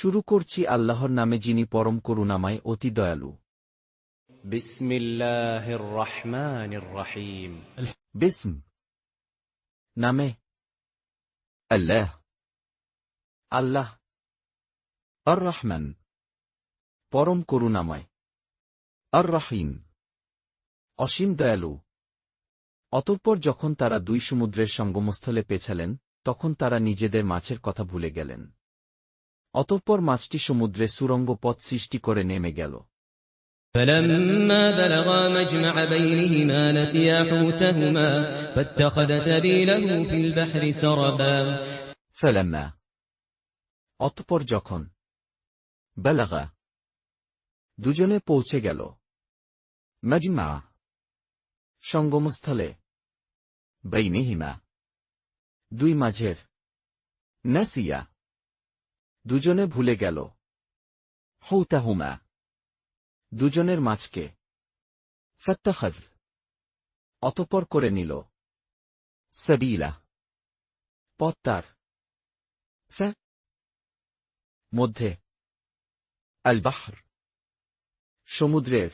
শুরু করছি আল্লাহর নামে যিনি পরম করুণাময় অতি দয়ালু। বিসমিল্লাহির রহমানির রহিম। বিসম নামে আল্লাহ, আল্লাহ। আর রহমান পরম করুণাময়, আর রহিম অসীম দয়ালু। অতঃপর যখন তারা দুই সমুদ্রের সঙ্গমস্থলে পেছালেন, তখন তারা নিজেদের মাছের কথা ভুলে গেলেন। অতঃপর মাছটি সমুদ্রে সুরঙ্গ পথ সৃষ্টি করে নেমে গেল। فلما بلغا مجمع بينهما نسيا حوتهما فاتخذ سبيله في البحر سربا فلما অতঃপর যখন বালাগা দুজনে পৌঁছে গেল, মাজমা সঙ্গমস্থলে, বাইনিহিমা দুই মাঝের, নাসিয়া দুজনে ভুলে গেল, হুতাহুমা দুজনের মাঝকে, ফাত্তাখায অতঃপর করে নিল, সাবিলা পথ তার, মধ্যে, আল বাহর সমুদ্রের,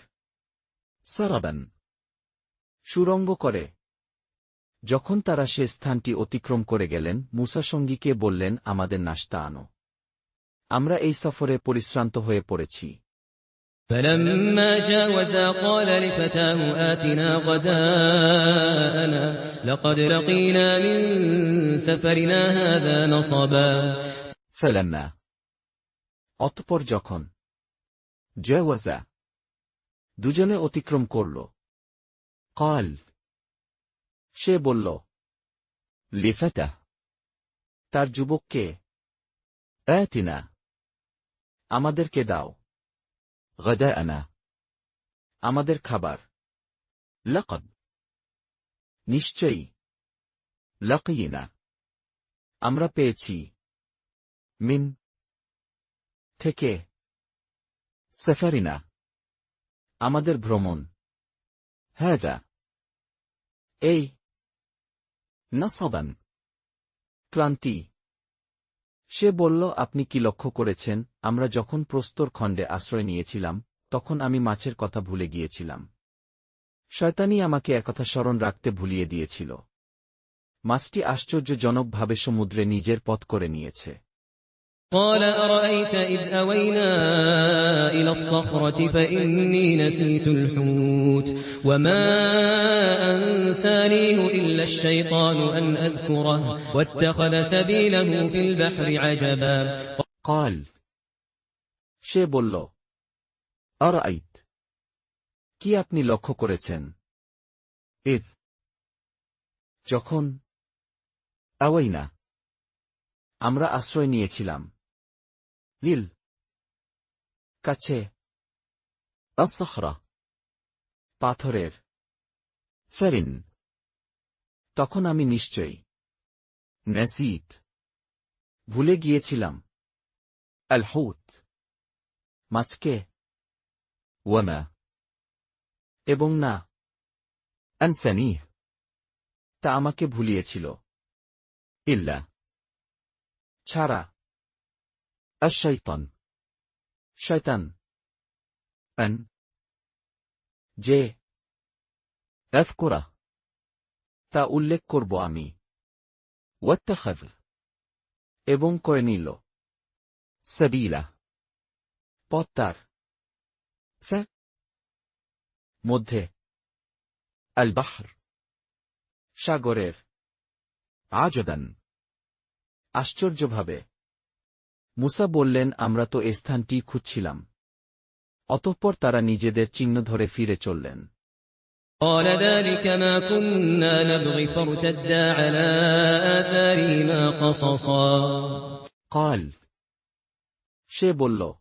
সারাবান সুরঙ্গ করে। যখন তারা সে স্থানটি অতিক্রম করে গেলেন, মূসা সঙ্গীকে বললেন, আমাদের নাশতা আনো, আমরা এই সফরে পরিশ্রান্ত হয়ে পড়েছি। فلما جاوزا قال لفتاه آتنا غداءنا لقد لقينا من سفرنا هذا نصبا فلما অতঃপর যখন জাওয়াজা দুজনে অতিক্রম করল, قال সে বলল, লিফাতাহ তার যুবককে, আতিনা আমাদেরকে দাও, গাদাআনা আমাদের খাবার, লাকাদ নিশ্চয়ই, লাকিনা আমরা পেয়েছি, মিন থেকে, সাফারিনা আমাদের ভ্রমণ, হাযা এই, নাসাবান ক্লান্তি। সে বলল, আপনি কি লক্ষ্য করেছেন, আমরা যখন প্রস্তর খণ্ডে আশ্রয় নিয়েছিলাম, তখন আমি মাছের কথা ভুলে গিয়েছিলাম। শয়তানি আমাকে একথা স্মরণ রাখতে ভুলিয়ে দিয়েছিল। মাছটি আশ্চর্যজনকভাবে সমুদ্রে নিজের পথ করে নিয়েছে। قال أرأيت إذ أوينا إلى الصخرة فإني نسيت الحوت وما أنسانيه إلا الشيطان أن أذكره واتخذ سبيله في البحر عجبا قال সে বলল, আরাইত কি আপনি লক্ষ্য করেছেন, ইদ যখন, আওয়াইনা আমরা আশ্রয় নিয়েছিলাম, লিল কাছে, আসখরা পাথরের, ফেরিন তখন আমি নিশ্চয়ই, নাসিত ভুলে গিয়েছিলাম, আল হুত মাছকে, ওয়ামা এবং না, আনসানিহ তা আমাকে ভুলিয়েছিল, ইল্লা ছাড়া, আশ-শাইতান শয়তান, আন যে, আযকুরা তা উল্লেখ করব আমি, ওয়াত্তাখায এবং করে নিল, সাবিলা পথ তার, মধ্যে, আল বাহর সাগরের, আজদান আশ্চর্যভাবে। মূসা বললেন, আমরা তো এ স্থানটি খুঁজছিলাম। অতঃপর তারা নিজেদের চিহ্ন ধরে ফিরে চললেন। قال ذلك ما كنا نبغي فارتدا على آثارهما قصصا قال সে বলল,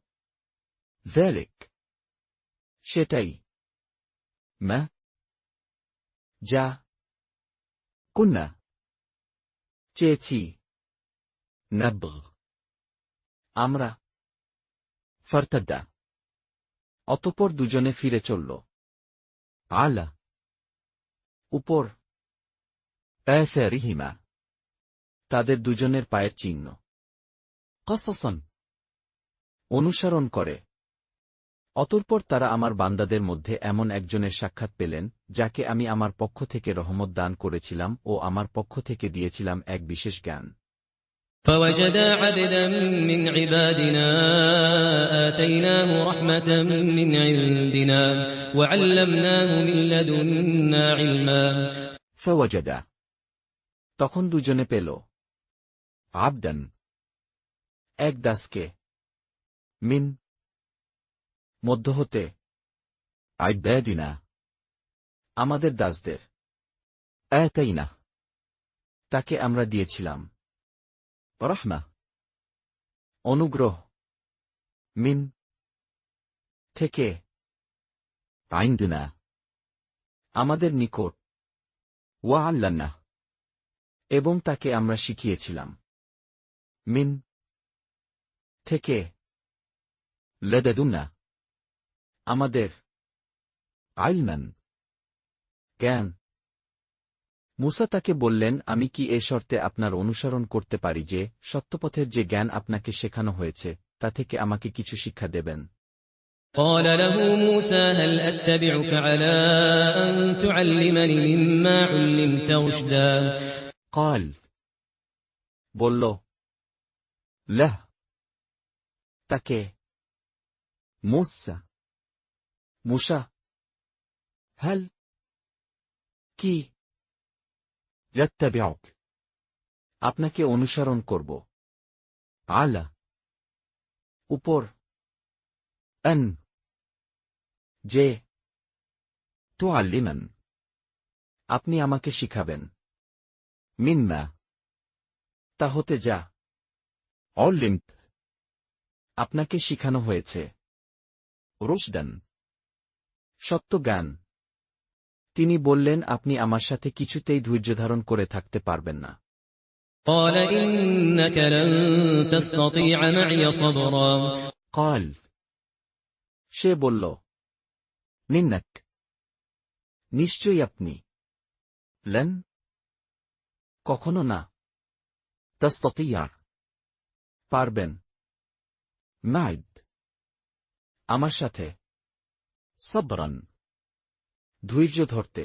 ذلك সেটাই, মা যা, কুন্না চেয়েছি, নাবগ আমরা, ফারতাদ্দা অতঃপর দুজনে ফিরে চলল, আলা উপর, আসারিহিমা তাদের দুজনের পায়ের চিহ্ন, কসসন অনুসরণ করে। অতঃপর তারা আমার বান্দাদের মধ্যে এমন একজনের সাক্ষাৎ পেলেন, যাকে আমি আমার পক্ষ থেকে রহমত দান করেছিলাম ও আমার পক্ষ থেকে দিয়েছিলাম এক বিশেষ জ্ঞান। فوجدا عبدا من عبادنا آتيناه رحمة من عندنا وعلمناه من لدنا علما ফাওয়াজাদা, তখন দুজনে পেল, আবদান, এক দাসকে, মিন, মধ্য হতে, আইবাদিনা, আমাদের দাসদের, আতাইনা, তাকে আমরা দিয়েছিলাম, রহমা, অনুগ্রহ, মিন, থেকে, আইনদিনা, আমাদের নিকট, ওয়া আল্লানা, এবং তাকে আমরা শিখিয়েছিলাম, মিন, থেকে, লাদাদুন্না, আমাদের, আইলমান, জ্ঞান। মুসা তাকে বললেন, আমি কি এ শর্তে আপনার অনুসরণ করতে পারি যে সত্যপথের যে জ্ঞান আপনাকে শেখানো হয়েছে তা থেকে আমাকে কিছু শিক্ষা দেবেন? قال له موسى هل أتبعك على أن تعلمني مما علمت رشدا قال, বলল, লাহ, তাকে, মুসা, হাল, কি, ইয়াত্তাবিউক, আপনাকে অনুসরণ করব, আলা, উপর, আন, যে, তুআল্লিমান, আপনি আমাকে শিখাবেন, মিম্মা, তা হতে যা, উল্লিমত, আপনাকে শিখানো হয়েছে, রুশদান, সত্য জ্ঞান। তিনি বললেন, আপনি আমার সাথে কিছুতেই ধৈর্যধারণ করে থাকতে পারবেন না। قال إنك لن تستطيع معي صبرا قال, সে বলল, নিন্নাক, নিশ্চয়ই আপনি, লন, কখনো না, তাস্তাতিয়া, পারবেন, মা'ই, আমার সাথে, সাবরান, ধৈর্য ধরতে।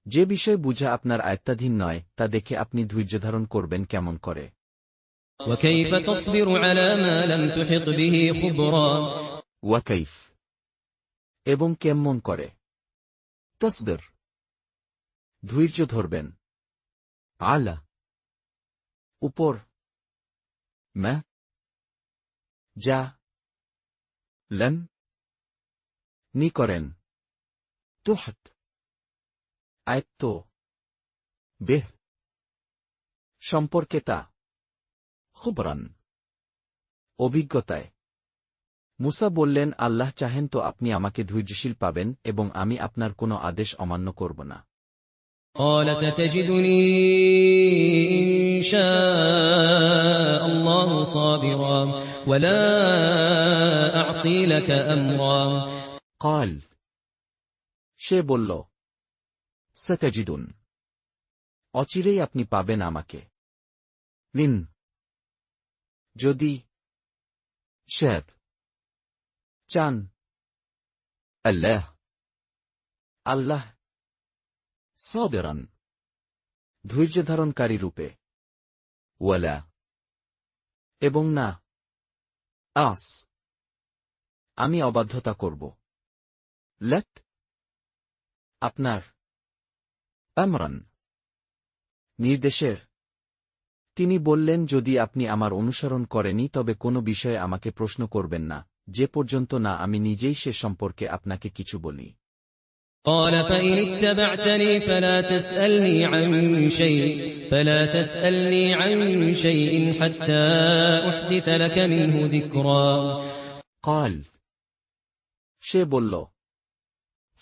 যে বিষয় বুঝা আপনার আয়ত্তাধীন নয় তা দেখে আপনি ধৈর্যধারণ করবেন কেমন করে? وكيف تصبر على ما لم تحط به خبرا ওয়াকাইফ, এবং কেমন করে, তসবির, ধৈর্য ধরবেন, আলা, উপর, মা, যা, লম, নি করেন, তুহত, আয়ত্ত, বেহ, সম্পর্কে তা, খুবরান, অভিজ্ঞতায়। মুসা বললেন, আল্লাহ চাহেন তো আপনি আমাকে ধৈর্যশীল পাবেন এবং আমি আপনার কোনো আদেশ অমান্য করব না। قال ستجدني إن شاء الله صابرا ولا أعصي لك أمرا قال, সে বলল, সতাজিদুন, অচিরেই আপনি পাবেন আমাকে, নিন, যদি, শেদ, চান, আল্লাহ, আল্লাহ, সাবিরান, ধৈর্যধারণকারী রূপে, ওয়ালা, এবং না, আস, আমি অবাধ্যতা করব, লত, আপনার, আমরান, নির্দেশের। তিনি বললেন, যদি আপনি আমার অনুসরণ করেনি তবে কোনো বিষয়ে আমাকে প্রশ্ন করবেন না, যে পর্যন্ত না আমি নিজেই সে সম্পর্কে আপনাকে কিছু বলি। قال فإن اتبعتني فلا تسألني عن شيء حتى أحدث لك منه ذكرا قال, সে বলল,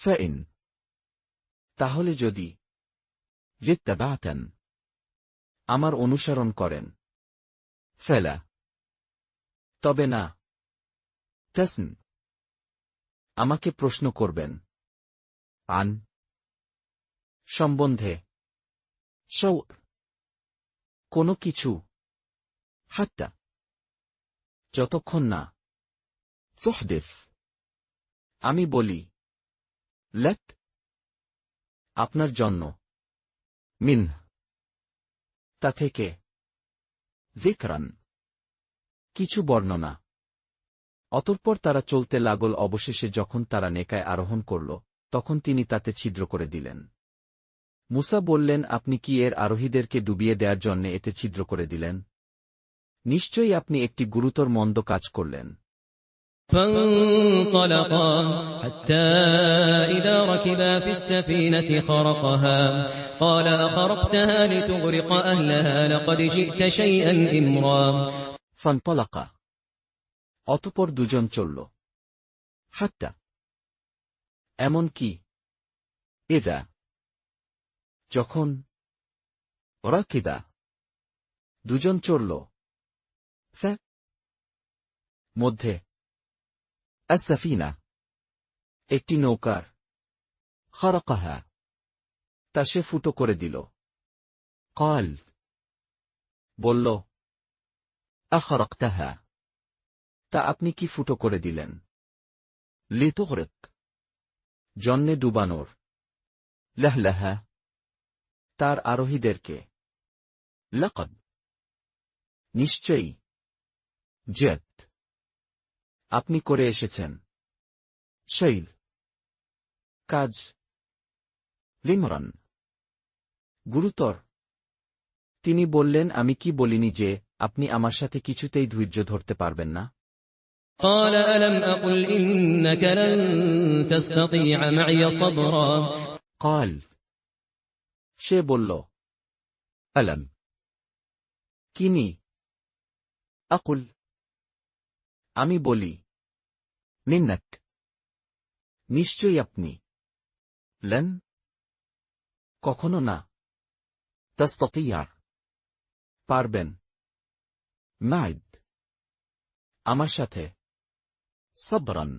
ফাইন, তাহলে যদি, ইত্তাবা'তান, আমার অনুসরণ করেন, ফালা, তবে না, তাসন, আমাকে প্রশ্ন করবেন, আন, সম্বন্ধে, শৌক, কোনো কিছু, হাত্তা, যতক্ষণ না তুহদিস, আমি বলি। লাক, আপনার জন্য। মিন, তা থেকে। যিকরান, কিছু বর্ণনা। অতঃপর তারা চলতে লাগল। অবশেষে যখন তারা নেকায় আরোহণ করল, তখন তিনি তাতে ছিদ্র করে দিলেন। মুসা বললেন, আপনি কি এর আরোহীদেরকে ডুবিয়ে দেওয়ার জন্য এতে ছিদ্র করে দিলেন? নিশ্চয়ই আপনি একটি গুরুতর মন্দ কাজ করলেন। فانطلقا حتى إذا ركبا في السفينة خرقها قال أخرقتها لتغرق أهلها لقد جئت شيئا إمرا ফানতলাকা, অতঃপর দুজন চলল। হাত্তা, এমন কি, ইযা, যখন, রাকিবা, দুজন চলল, ফা, মধ্যে, আস-সাফিনা, একটি নৌকার, খারাকাহা, তা সে ফুটো করে দিল। ক্বাল, বলল, আখারাকতাহা, তা আপনি কি ফুটো করে দিলেন? লিতুগরিক, জন্যে ডুবানোর। লাহলাহা, তার আরোহীদেরকে। লাকদ, নিশ্চয়ই। জাত, আপনি করে এসেছেন। শৈল, কাজ। লিমরান, গুরুতর। তিনি বললেন, আমি কি বলিনি যে আপনি আমার সাথে কিছুতেই ধৈর্য ধরতে পারবেন না? قال ألم أقل إنك لن تستطيع معي صبرا قال, সে বলল, আলম, কিনি, আকুল, আমি বলি, মিন্নাক, নিশ্চয়ই আপনি, লন, কখনো না, তাস্তাতিয়া, পারবেন, মাইদ, আমার সাথে, সাবরান,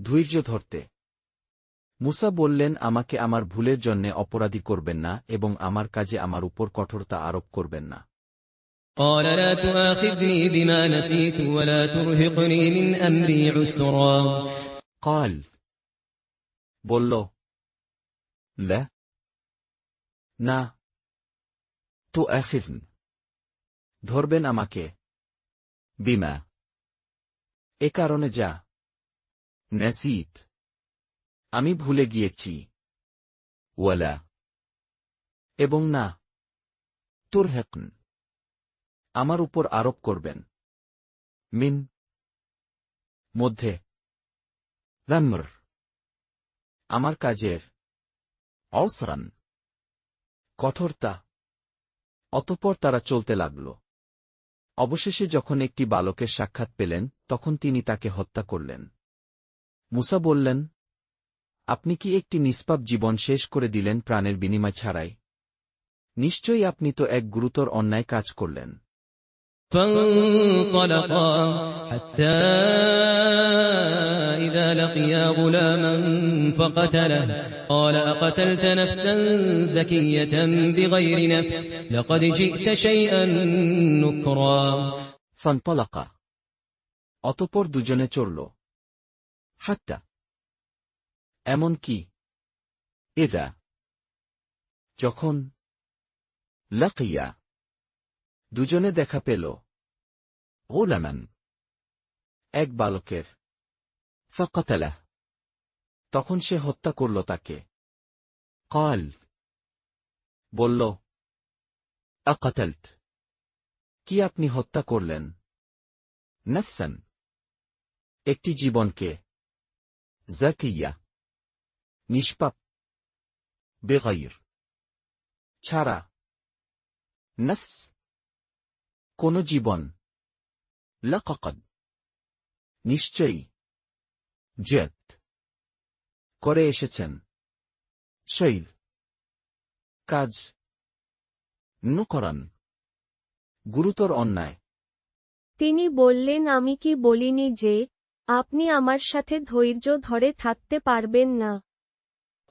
ধৈর্য ধরতে। মুসা বললেন, আমাকে আমার ভুলের জন্যে অপরাধী করবেন না এবং আমার কাজে আমার উপর কঠোরতা আরোপ করবেন না। قال لا تؤاخذني بما نسيت ولا ترهقني من أمري عسرا قال, বলল, লা, না, তুআখিযনি, ধরবেন আমাকে, বিমা, এ কারণে যা, নাসিত, আমি ভুলে গিয়েছি, ওয়ালা, এবং না, তুরহিকনি, আমার উপর আরোপ করবেন, মিন, মধ্যে, রামর, আমার কাজের, অসরান, কঠোরতা। অতঃপর তারা চলতে লাগল। অবশেষে যখন একটি বালকের সাক্ষাৎ পেলেন, তখন তিনি তাকে হত্যা করলেন। মুসা বললেন, আপনি কি একটি নিষ্পাপ জীবন শেষ করে দিলেন প্রাণের বিনিময় ছাড়াই? নিশ্চয়ই আপনি তো এক গুরুতর অন্যায় কাজ করলেন। فانطلقا حتى إذا لقيا غلاما فقتله قال أقتلت نفسا زكية بغير نفس لقد جئت شيئا نكرا ফানতলাকা, অতঃপর দুজনে চলল। হাত্তা, এমন কি, ইযা, যখন, লাকিয়া, দুজনে দেখা পেল, গুলামান, এক বালকের, ফাকাতালাহ, তখন সে হত্যা করল তাকে। ক্বাল, বলল, আকাতালত, কি আপনি হত্যা করলেন? নাফসান, একটি জীবনকে, জাকিয়া, নিষ্পাপ, বেগাইর, ছাড়া, নফস, কোন জীবন, লাকাদ, নিশ্চয়ই, জাত, করে এসেছেন, শৈল, কাজ, নুকরান, গুরুতর অন্যায়। তিনি বললেন, আমি কি বলিনি যে আপনি আমার সাথে ধৈর্য ধরে থাকতে পারবেন না?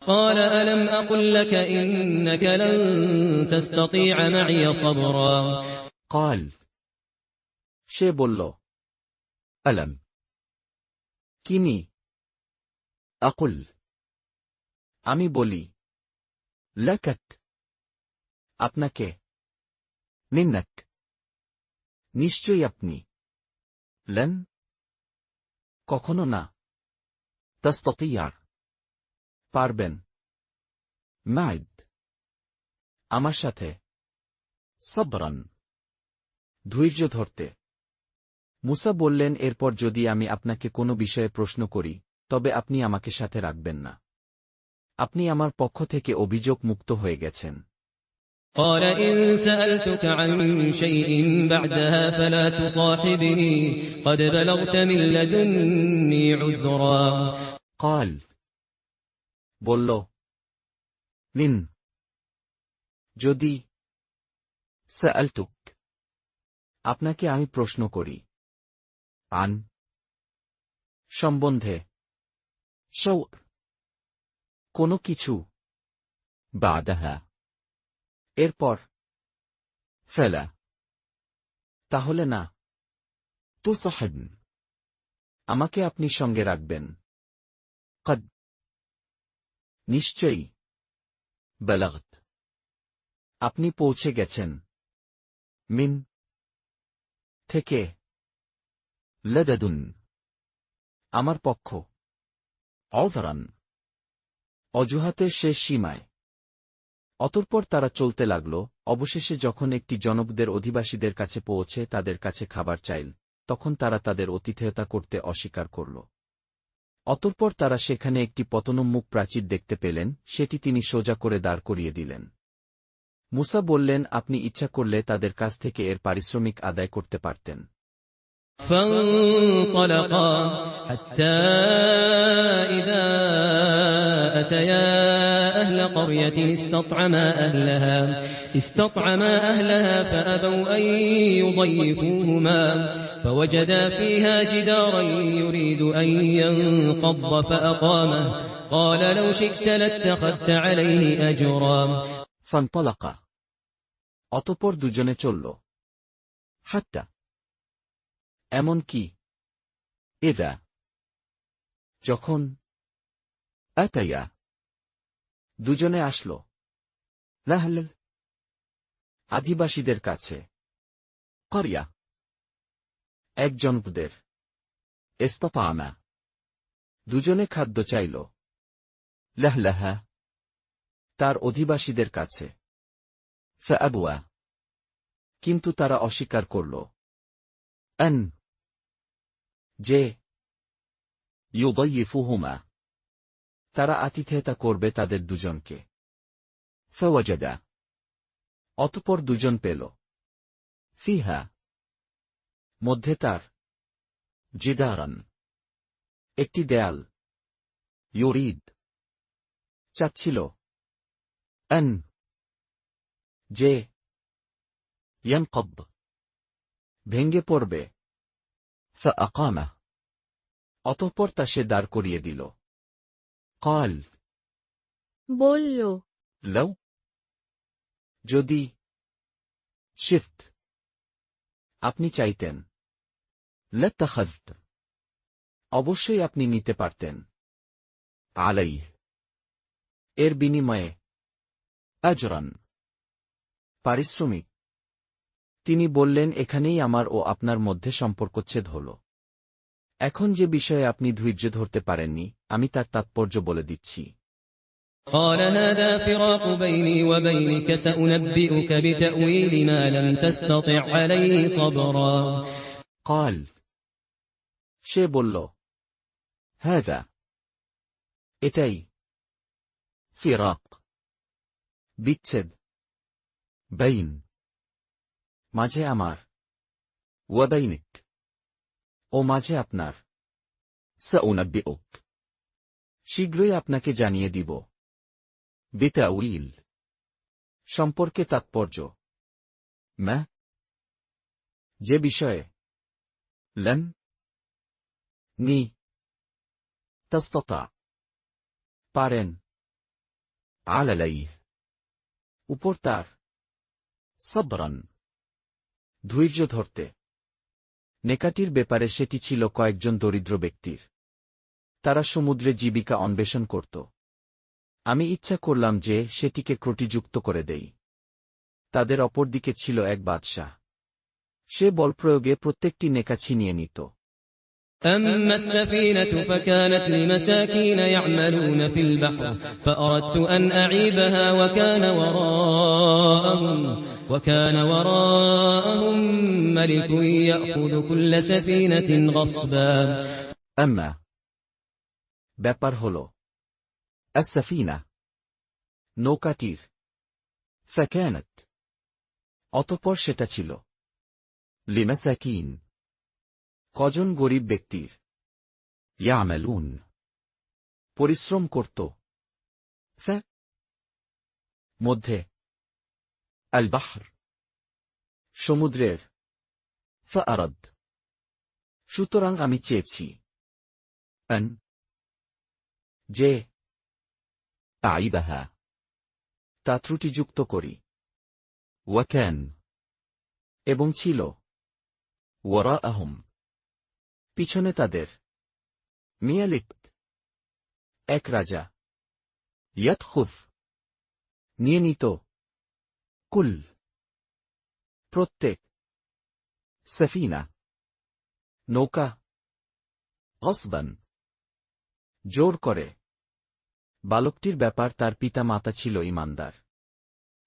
قال ألم أقل لك إنك لن تستطيع معي صبرا قال, সে বলল, আলম, কিনি আকুল আমি বলি লাকাক আপনাকে মিন্নাক নিশ্চয়ই আপনি লেন কখনো না তাস্তাতিয়া পারবেন মাইদ আমার সাথে সবরান ধৈর্য ধরতে মুসা বললেন এরপর যদি আমি আপনাকে কোনো বিষয়ে প্রশ্ন করি তবে আপনি আমাকে সাথে রাখবেন না আপনি আমার পক্ষ থেকে অভিযোগ মুক্ত হয়ে গেছেন قال إن سألتك عن شيء بعدها فلا تصاحبني قد بلغت من لدني عذرا قال বলল নিন যদি সাআলতুক আপনাকে আমি প্রশ্ন করি আন সম্বন্ধে শৌক কোনো কিছু বাদাহা এরপর ফেলা তাহলে না তো সাহেব আমাকে আপনি সঙ্গে রাখবেন কদ নিশ্চয়ই বালাগত আপনি পৌঁছে গেছেন মিন থেকে লাদাদুন আমার পক্ষ অযরান অজুহাতের শেষ সীমায় অতঃপর তারা চলতে লাগল অবশেষে যখন একটি জনপদের অধিবাসীদের কাছে পৌঁছে তাদের কাছে খাবার চাইল তখন তারা তাদের আতিথেয়তা করতে অস্বীকার করল অতঃপর তারা সেখানে একটি পতনোন্মুখ প্রাচীর দেখতে পেলেন সেটি তিনি সোজা করে দাঁড় করিয়ে দিলেন মুসা বললেন আপনি ইচ্ছা করলে তাদের কাছ থেকে এর পারিশ্রমিক আদায় করতে পারতেন فانطلقا حتى إذا أتيا أهل قرية استطعما أهلها فأبوا أن يضيفوهما فوجدا فيها جدارا يريد أن ينقض فأقامه قال لو شئت لاتخذت عليه أجرا فانطلقا অতঃপর দুজনে চলল হাত্তা এমন কি এদা যখন আতাইয়া দুজনে আসল লাহল আদিবাসীদের কাছে করিয়া এক জনপদের ইস্তাতা'না দুজনে খাদ্য চাইল লাহলাহা তার অধিবাসীদের কাছে ফাআবুয়া কিন্তু তারা অস্বীকার করল আন যে ইউদাইফুহুমা তারা আতিথেয়তা করবে তাদের দুজনকে ফাওয়াজাদা অতঃপর দুজন পেল ফিহা মধ্যে তার জিদারান একটি দেয়াল ইউরিদ চাচ্ছিল আন যে ইয়ানকদ ভেঙ্গে পড়বে ফাআকামা অতঃপর তা সে দাঁড় করিয়ে দিল قال বলল লও যদি শিফট আপনি চাইতেন লাত্তাখাযত অবশ্যই আপনি নিতে পারতেন আলাইহ এর বিনিময়ে আজরান পারিশ্রমিক তিনি বললেন এখানেই আমার ও আপনার মধ্যে সম্পর্কচ্ছেদ হল এখন যে বিষয়ে আপনি ধৈর্য ধরতে পারেননি আমি তার তাৎপর্য বলে দিচ্ছি قال هذا فراق بيني وبينك سأنبئك بتأويل ما لم تستطع عليه صبرا قال সে বলল هذا এটাই ফিরাক বিচ্ছেদ বাইন মাঝে আমার ওয়াবাইনিক ও মাঝে আপনার সাউনাব্বিউক শীঘ্রই আপনাকে জানিয়ে দিব বিতাউইল সম্পর্কে তাৎপর্য মা যে বিষয়ে লন নি তাস্তাতা পারেন আলালাইহ উপর তার সবরান ধৈর্য ধরতে নেকাটির ব্যাপারে সেটি ছিল কয়েকজন দরিদ্র ব্যক্তির তারা সমুদ্রে জীবিকা অন্বেষণ করত। আমি ইচ্ছা করলাম যে সেটিকে ক্রটিযুক্ত করে দেই। তাদের অপরদিকে ছিল এক বাদশাহ। সে বলপ্রয়োগে প্রত্যেকটি নেকা ছিনিয়ে নিত। أما السفينة فكانت لمساكين يعملون في البحر فأردت أن أعيبها وكان وراءهم ملك يأخذ كل سفينة غصبا আম্মা ব্যাপার হল আস-সাফিনা নৌকাটির ফাকানাত অতঃপর সেটা ছিল লিমাসাকিন কজন গরিব ব্যক্তির ইয়ামালুন পরিশ্রম করত মধ্যে আল বাহর সমুদ্রের ফাআরাদ সুতরাং আমি চেয়েছি আন যে আইবাহা তা ত্রুটিযুক্ত করি ওয়াকান এবং ছিল ওয়ারাআহুম পিছনে তাদের মিয়ালিক এক রাজা ইয়াতখুফ নিয়ে নিত কুল প্রত্যেক সাফিনা নৌকা গসবান জোর করে বালকটির ব্যাপার তার পিতা মাতা ছিল ঈমানদার।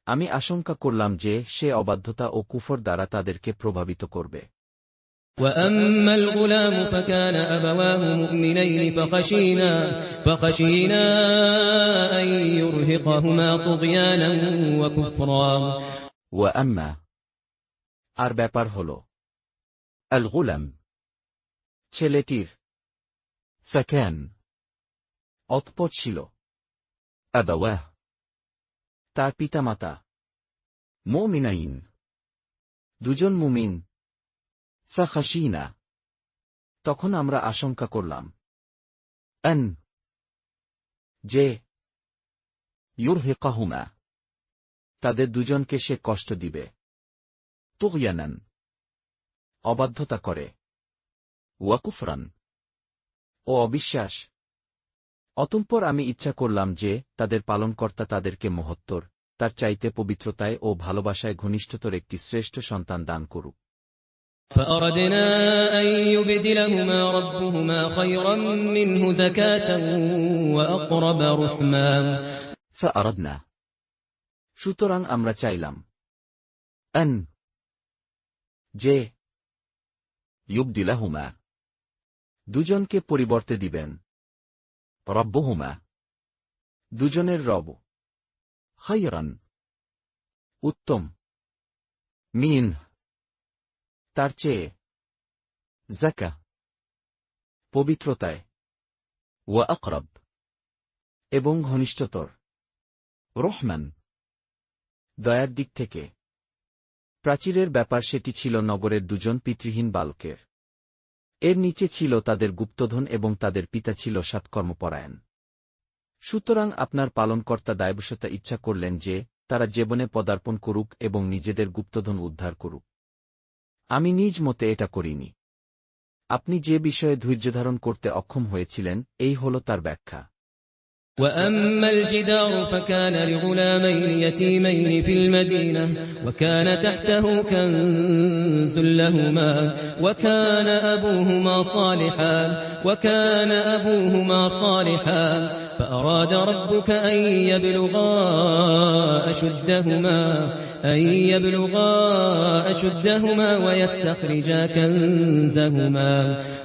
আমি আশঙ্কা করলাম যে সে অবাধ্যতা ও কুফর দ্বারা তাদেরকে প্রভাবিত করবে। وأما الغلام فكان أبواه مؤمنين فخشينا أن يرهقهما طغيانا وكفرا وأما আর ব্যাপার হল আল গুলাম ছেলেটির ফাকান অতঃপর ছিল আবাওয়াহ তার পিতামাতা মুমিনাইন দুজন মুমিন ফাখাশিনা তখন আমরা আশঙ্কা করলাম আন যে ইউরহিকাহুমা তাদের দুজনকে সে কষ্ট দিবে তুগয়ানান অবাধ্যতা করে ওয়াকুফরান ও অবিশ্বাস অতঃপর আমি ইচ্ছা করলাম যে তাদের পালনকর্তা তাদেরকে মহত্তর তার চাইতে পবিত্রতায় ও ভালোবাসায় ঘনিষ্ঠতর একটি শ্রেষ্ঠ সন্তান দান করুক। فأردنا أن يبدلهما ربهما خيرا منه زكاة وأقرب رحما فأردنا সুতরাং আমরা চাইলাম আন যে ইউবদিলাহুমা দুজনকে পরিবর্তে দিবেন রব্বুহুমা দুজনের রব খায়রান উত্তম মিন তার চেয়ে যাকা পবিত্রতায় ওয়া আকরাব এবং ঘনিষ্ঠতর রহমান দয়ার দিক থেকে। প্রাচীরের ব্যাপার সেটি ছিল নগরের দুজন পিতৃহীন বালকের। এর নিচে ছিল তাদের গুপ্তধন এবং তাদের পিতা ছিল সৎকর্মপরায়ণ। সুতরাং আপনার পালনকর্তা দায়বশতা ইচ্ছা করলেন যে তারা জীবনে পদার্পণ করুক এবং নিজেদের গুপ্তধন উদ্ধার করুক। আমি নিজ মতে এটা করিনি। আপনি যে বিষয়ে ধৈর্যধারণ করতে অক্ষম হয়েছিলেন এই হল তার ব্যাখ্যা। وأما الجدار فكان لغلامين يتيمين في المدينة وكان تحته كنز لهما وكان أبوهما صالحا فأراد ربك أن يبلغا أشدهما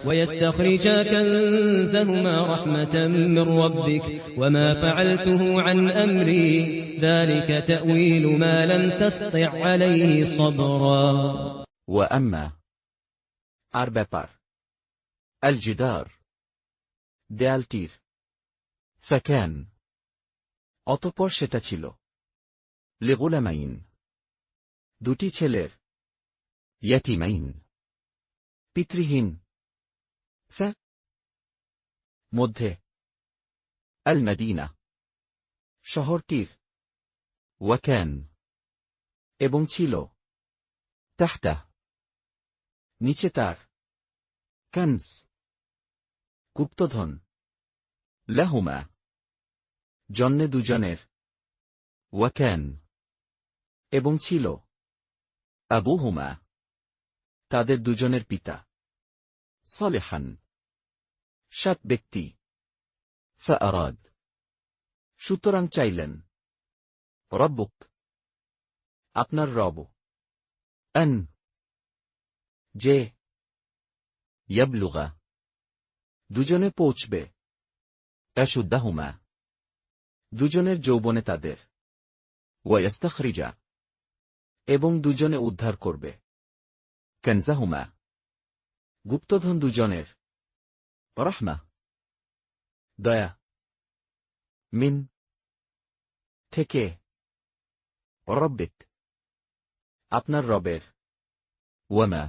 ويستخرجا كنزهما رحمة من ربك وما فعلته عن أمري ذلك تأويل ما لم تسطع عليه صبرا وأما আর ব্যাপার আল জিদার দেয়ালটির ফাকান অতঃপর সেটা ছিল লিগুলামাইন দুটি ছেলের ইয়াতিমাইন পিতৃহীন মধ্যে আল মদিনা শহরটির ওয়াকান এবং ছিল তাহতা নিচে তার কানস গুপ্তধন লাহুমা জন্মে দুজনের, ওয়াকান এবং ছিল, আবুহুমা তাদের দুজনের পিতা, সালেহান সৎ ব্যক্তি, ফাআরাদ সুতরাং চাইলেন, রব্বুক আপনার রব, আন যে, ইয়াবলুগা দুজনে পৌঁছবে, আশুদ্দাহুমা দুজনের যৌবনে তাদের, ওয়ায়াস্তাখরিজা এবং দুজনে উদ্ধার করবে, কানজাহুমা গুপ্তধন দুজনের, রহমা দয়া, মিন থেকে, রব্বিক আপনার রবের, ওয়ামা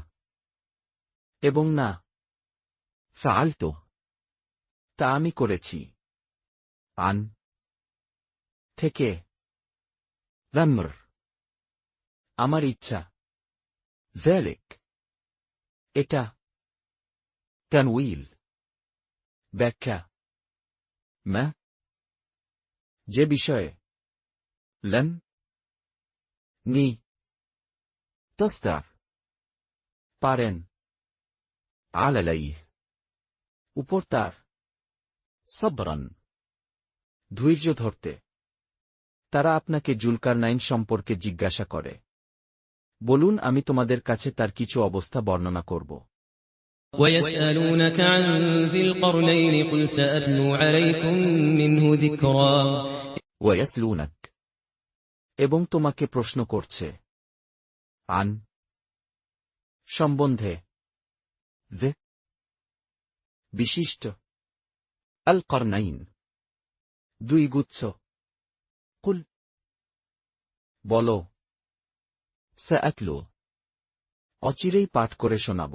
এবং না, ফাআলতু তা আমি করেছি, আন থেকে, রামর আমার ইচ্ছা, যালিক এটা, তানউইল ব্যাখ্যা, মা যে বিষয়ে, লম নি তস্তার পারেন, আলালাইহ উপর তার, সবরান ধৈর্য ধরতে। তারা আপনাকে জুলকারনাইন সম্পর্কে জিজ্ঞাসা করে, বলুন আমি তোমাদের কাছে তার কিছু অবস্থা বর্ণনা করব। ويسألونك عن ذي القرنين قل سأتلو عليكم منه ذكرا ওয়ায়াসলুনাক এবং তোমাকে প্রশ্ন করছে, আন সম্বন্ধে, দে বিশিষ্ট, আল করনাইন দুই গুচ্ছ, কুল বলো, সাআতলু অচিরেই পাঠ করে শোনাব,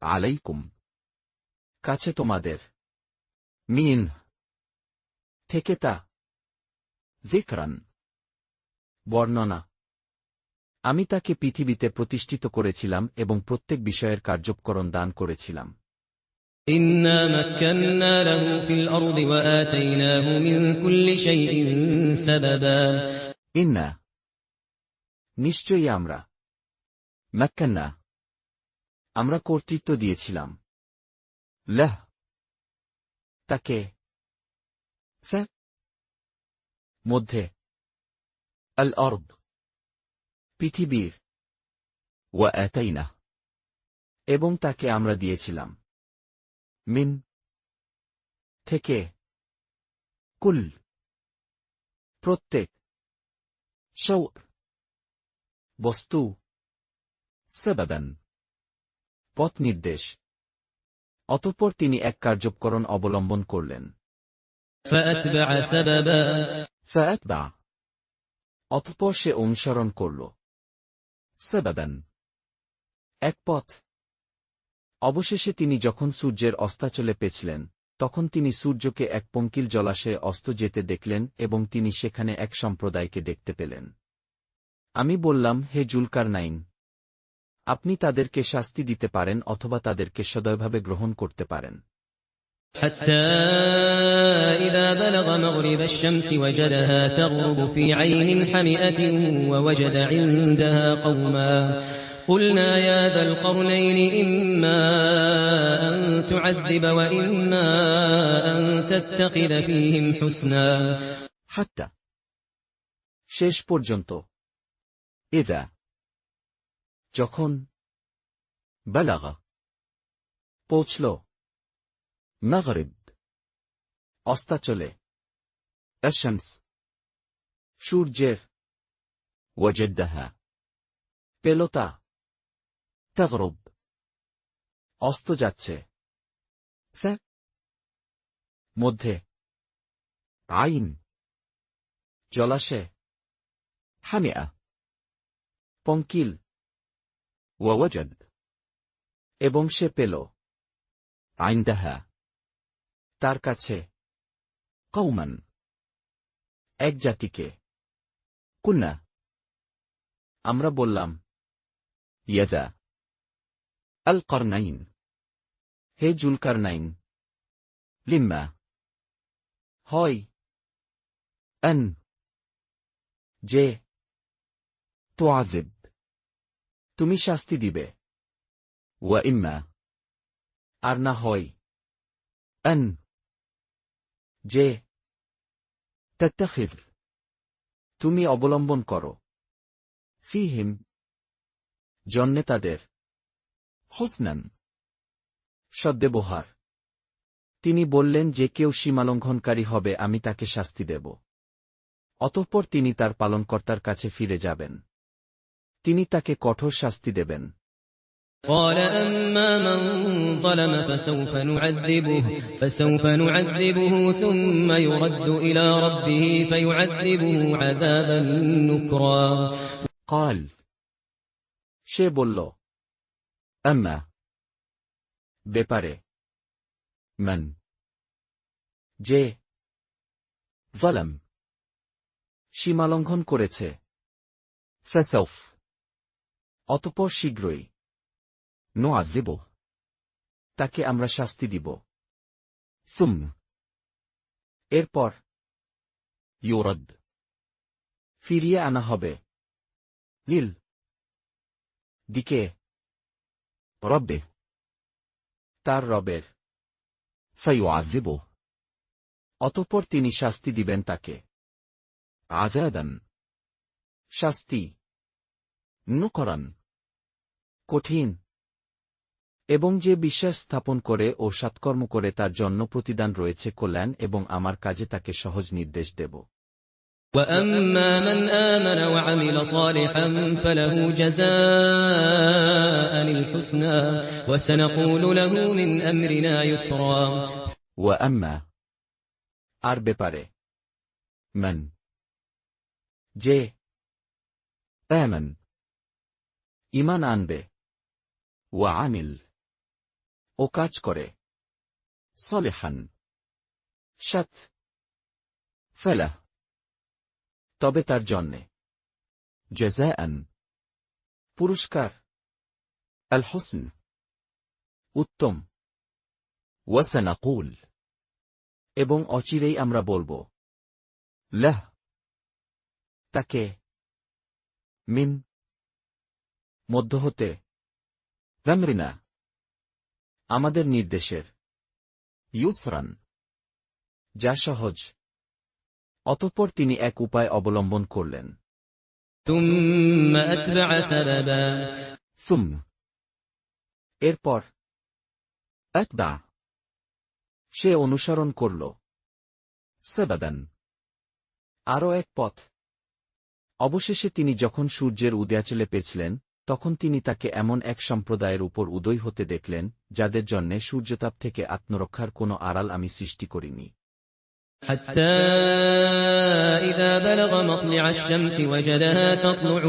আলাইকুম কাছে তোমাদের, মিন থেকে তা, যিকরান বর্ণনা আমি তাকে পৃথিবীতে প্রতিষ্ঠিত করেছিলাম এবং প্রত্যেক বিষয়ের কার্যকরণ দান করেছিলাম। إنا مكنا له في الأرض وآتيناه من كل شيء سببا ইন্না নিশ্চয়ই আমরা, মাক্কান্না আমরা কর্তৃত্ব দিয়েছিলাম, লাহ তাকে, ফা মধ্যে, আল আরদ পৃথিবীর, ওয়া আতাইনা এবং তাকে আমরা দিয়েছিলাম, মিন থেকে, কুল প্রত্যেক, শৌক বস্তু, সাবাবান পথ নির্দেশ। অতঃপর তিনি এক কার্যকরণ অবলম্বন করলেন, فأتبع سببا ফাআতবা অতঃপর সে অনুসরণ করল, সাবাবান এক পথ। অবশেষে তিনি যখন সূর্যের অস্তাচলে পেছলেন, তখন তিনি সূর্যকে এক পঙ্কিল জলাশয়ে অস্ত যেতে দেখলেন এবং তিনি সেখানে এক সম্প্রদায়কে দেখতে পেলেন। আমি বললাম, হে জুলকারনাইন, আপনি তাদেরকে শাস্তি দিতে পারেন অথবা তাদেরকে সদয়ভাবে গ্রহণ করতে পারেন। حتى إذا بلغ مغرب الشمس وجدها تغرب في عين حمئة ووجد عندها قوما قلنا يا ذا القرنين إما أن تعذب وإما أن تتخذ فيهم حسنا হাত্তা শেষ পর্যন্ত, ইদা যখন, বালাগা পৌঁছল, মাগরিব অস্তাচলে, আশ-শামস সূর্যের, ওয়াজাদাহা পেল তা, তাগরুব অস্ত যাচ্ছে, ফা মধ্যে, আইন জলাশয়, হামিয়া পঙ্কিল, ওয়াওয়াজাদ এবং সে পেল, আইনদাহা তার কাছে, কওমান এক জাতিকে, কুন্না আমরা বললাম, ইয়াদা আল করনাইন হে জুলকারনাইন, লিম্মা হয় আন যে তুআযিব তুমি শাস্তি দিবে ওয়া ইম্মা আর না হয় আন যে তাত্তাখিয তুমি অবলম্বন করো ফীহিম জন্যে তাদের হুসনান সদ্ব্যবহার তিনি বললেন যে কেউ সীমালঙ্ঘনকারী হবে আমি তাকে শাস্তি দেব অতঃপর তিনি তার পালনকর্তার কাছে ফিরে যাবেন তিনি তাকে কঠোর শাস্তি দেবেন قال أما من ظلم فسوف نعذبه ثم يرد إلى ربه فيعذبه عذابا نكرا قال সে বলল আম্মা ব্যাপারে মান যে যালাম সীমালঙ্ঘন করেছে ফাসাউফ অতঃপর শীঘ্রই নুআযিবু তাকে আমরা শাস্তি দিব সুম এরপর ইউরাদ ফিরিয়ে আনা হবে লিল দিকে রব্বে তার রবের ফায়ুআযিবু অতঃপর তিনি শাস্তি দিবেন তাকে আযাবান শাস্তি নুকরান কঠিন এবং যে বিশ্বাস স্থাপন করে ও সৎকর্ম করে তার জন্য প্রতিদান রয়েছে কল্যাণ এবং আমার কাজে তাকে সহজ নির্দেশ দেব وأما من آمن وعمل صالحا فله جزاء الحسنى وسنقول له من أمرنا يسرا وأما আর ব্যাপারে মান যে আমান ঈমান আনবে ওয়াআমিল ও কাজ করে সলিহান সৎ ফালাহ তবে তার জন্যে জাযাআন পুরস্কার আল হুসন উত্তম ওয়া সানাকুল এবং অচিরেই আমরা বলবো লাহ তাকে মিন মধ্য হতে আমরিনা আমাদের নির্দেশের ইউসরান যা সহজ অতঃপর তিনি এক উপায় অবলম্বন করলেন ثم أتبع سببا সুম এরপর আতবা সে অনুসরণ করল সাবাবান আরও এক পথ অবশেষে তিনি যখন সূর্যের উদয়াচলে পেছলেন তখন তিনি তাকে এমন এক সম্প্রদায়ের উপর উদয় হতে দেখলেন যাদের জন্যে সূর্যতাপ থেকে আত্মরক্ষার কোনো আড়াল আমি সৃষ্টি করিনি حتى إذا بلغ مطلع الشمس وجدها تطلع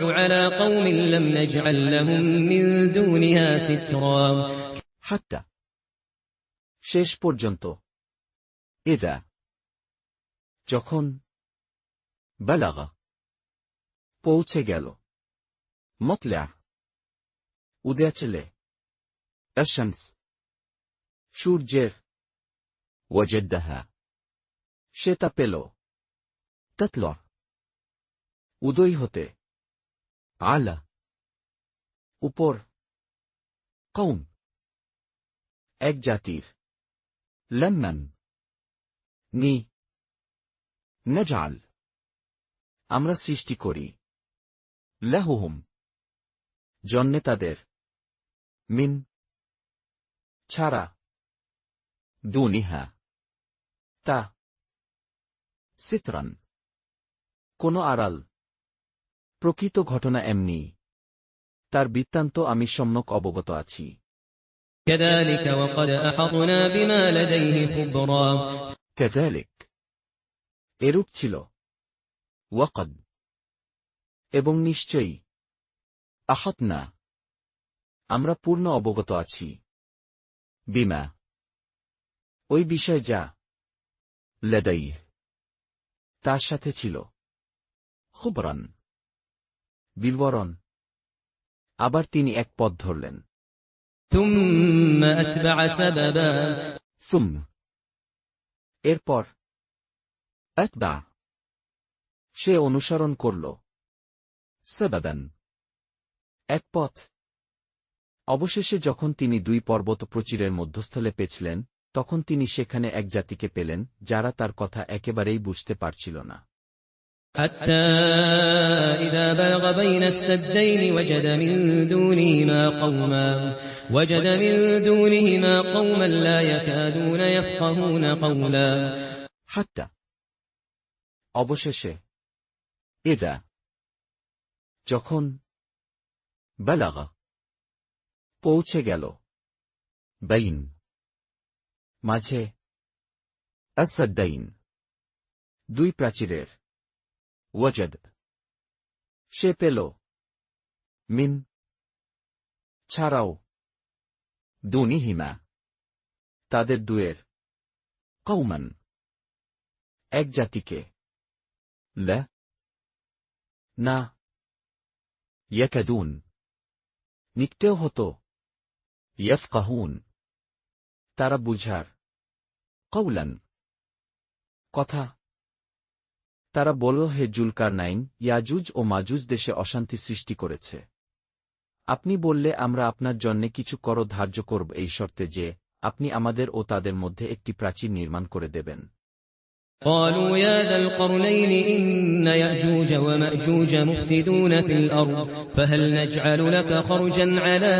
على قوم لم نجعل لهم من دونها سترا حتى শেষ পর্যন্ত ইদা যখন বালাগা পৌঁছে গেল মতলা উদয়াচলে আশ-শামস সূর্যের ওয়াজাদাহা সে তা পেল তাতলা উদয় হতে আলা উপর কওম এক জাতির লাম্মান নি নাজআল আমরা সৃষ্টি করি লাহুহুম জন্যে তাদের মিন ছাড়া দুনিহা তা সিতরান কোন আড়াল প্রকৃত ঘটনা এমনি তার বৃত্তান্ত আমি সম্যক অবগত আছি كذلك وقد أحطنا بما لديه خبرا كذلك এরূপ ছিল ওয়াকদ এবং নিশ্চয়ই আহাতনা আমরা পূর্ণ অবগত আছি বিমা ওই বিষয় যা লাদাইহ তার সাথে ছিল খুবরান বিবরণ আবার তিনি এক পথ ধরলেন ثم أتبع سببا এরপর আতবা, সে অনুসরণ করল সাবাবান, এক পথ। অবশেষে যখন তিনি 2 পর্বত প্রাচীরের মধ্যস্থলে পেছলেন, তখন তিনি সেখানে এক জাতিকে পেলেন যারা তার কথা একেবারেই বুঝতে পারছিল না। حتى إذا بلغ بين السدين وجد من دونهما قوما لا يكادون يفقهون قولا হাত্তা, অবশেষে, ইদা, যখন, বালাগা, পৌঁছে গেল, বাইন, মাঝে, আসসাদ্দাইন, 2 প্রাচীরের, ওয়াজাদ, সে পেল, মিন, ছাড়াও, দুনিহিমা, তাদের দুয়ের, কওমান, এক জাতিকে, লা, না, ইয়াকাদুন, নিকটেও হতো, ইয়াফকাহুন, তারা বুঝার, কওলান, কথা। তারা বলল, হে জুলকারনাইন, ইয়াজুজ ও মাজুজ দেশে অশান্তি সৃষ্টি করেছে। আপনি বললে আমরা আপনার জন্যে কিছু কর ধার্য করব এই শর্তে যে, আপনি আমাদের ও তাদের মধ্যে একটি প্রাচীর নির্মাণ করে দেবেন। قالوا يا ذا القرنين إن يأجوج ومأجوج مفسدون في الأرض فهل نجعل لك خرجا على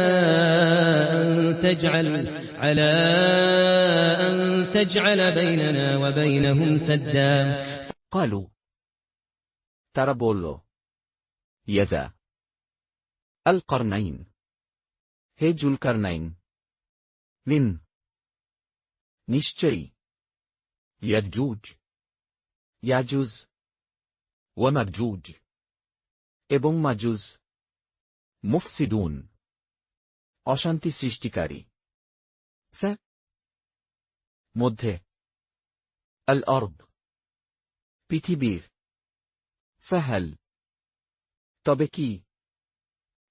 أن تجعل بيننا وبينهم سدا قالوا, তারা বলল, ইয়া যা আল করনাইন, হে জুলকারনাইন, নিন, নিশ্চয়ই, ইয়াজুজ, ইয়াজুজ, ওয়া মাজুজ, এবং মাজুজ, মুফসিদুন, অশান্তি সৃষ্টিকারী, মধ্যে, আল আরদ, পৃথিবীর, ফাহাল, তবে কি,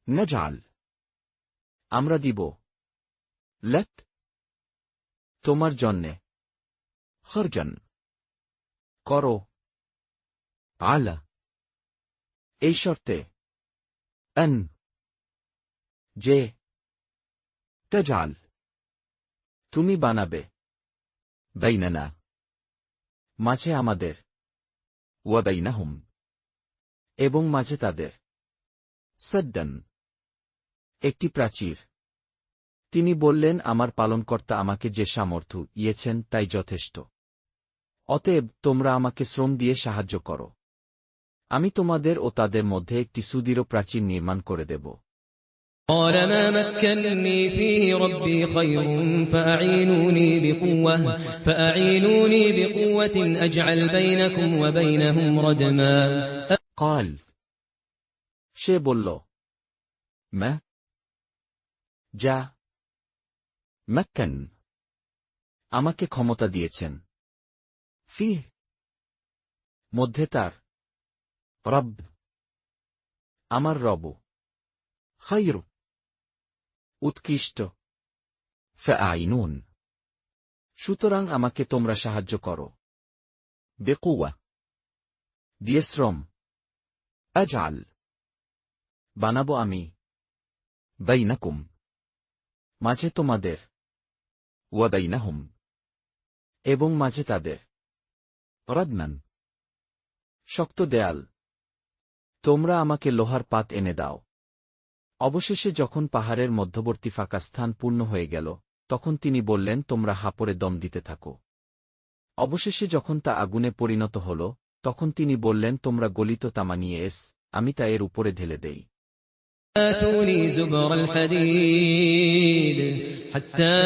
নাজআল, আমরা দিব, লাক, তোমার জন্যে, খরজান, করো, আলা, এই শর্তে, আন, যে, তাজআল, তুমি বানাবে, বাইনানা, মাঝে আমাদের, ওয়া বাইনাহুম, এবং মাঝে তাদের, সাদ্দান, একটি প্রাচীর। তিনি বললেন, আমার পালনকর্তা আমাকে যে সামর্থ্য দিয়েছেন তাই যথেষ্ট। অতএব তোমরা আমাকে শ্রম দিয়ে সাহায্য করো, আমি তোমাদের ও তাদের মধ্যে একটি সুদৃঢ় প্রাচীর নির্মাণ করে দেব। قال ما مكنني فيه ربي خير فأعينوني بقوة أجعل بينكم وبينهم ردما قال, সে বলল, মা, যা, মাক্কান, আমাকে ক্ষমতা দিয়েছেন, ফিহ, মধ্যে তার, রব, আমার রব, খায়র, উৎকৃষ্ট, ফাআইনুন, সুতরাং আমাকে তোমরা সাহায্য করো, বেকুয়া, দিয়ে শ্রম, আজআল, বানাবো আমি, বাইনাকুম, মাঝে তোমাদের, ওয়া বাইনাহুম, এবং মাঝে তাদের, রাদমান, শক্ত দেয়াল, তোমরা আমাকে লোহার পাত এনে দাও। অবশেষে যখন পাহাড়ের মধ্যবর্তী ফাঁকা স্থান পূর্ণ হয়ে গেল, তখন তিনি বললেন, তোমরা হাপড়ে দম দিতে থাকো। অবশেষে যখন তা আগুনে পরিণত হল, তখন তিনি বললেন, তোমরা গলিত তামা নিয়ে এস, আমি তা এর উপরে ঢেলে দেই। آتوني زبر الحديد حتى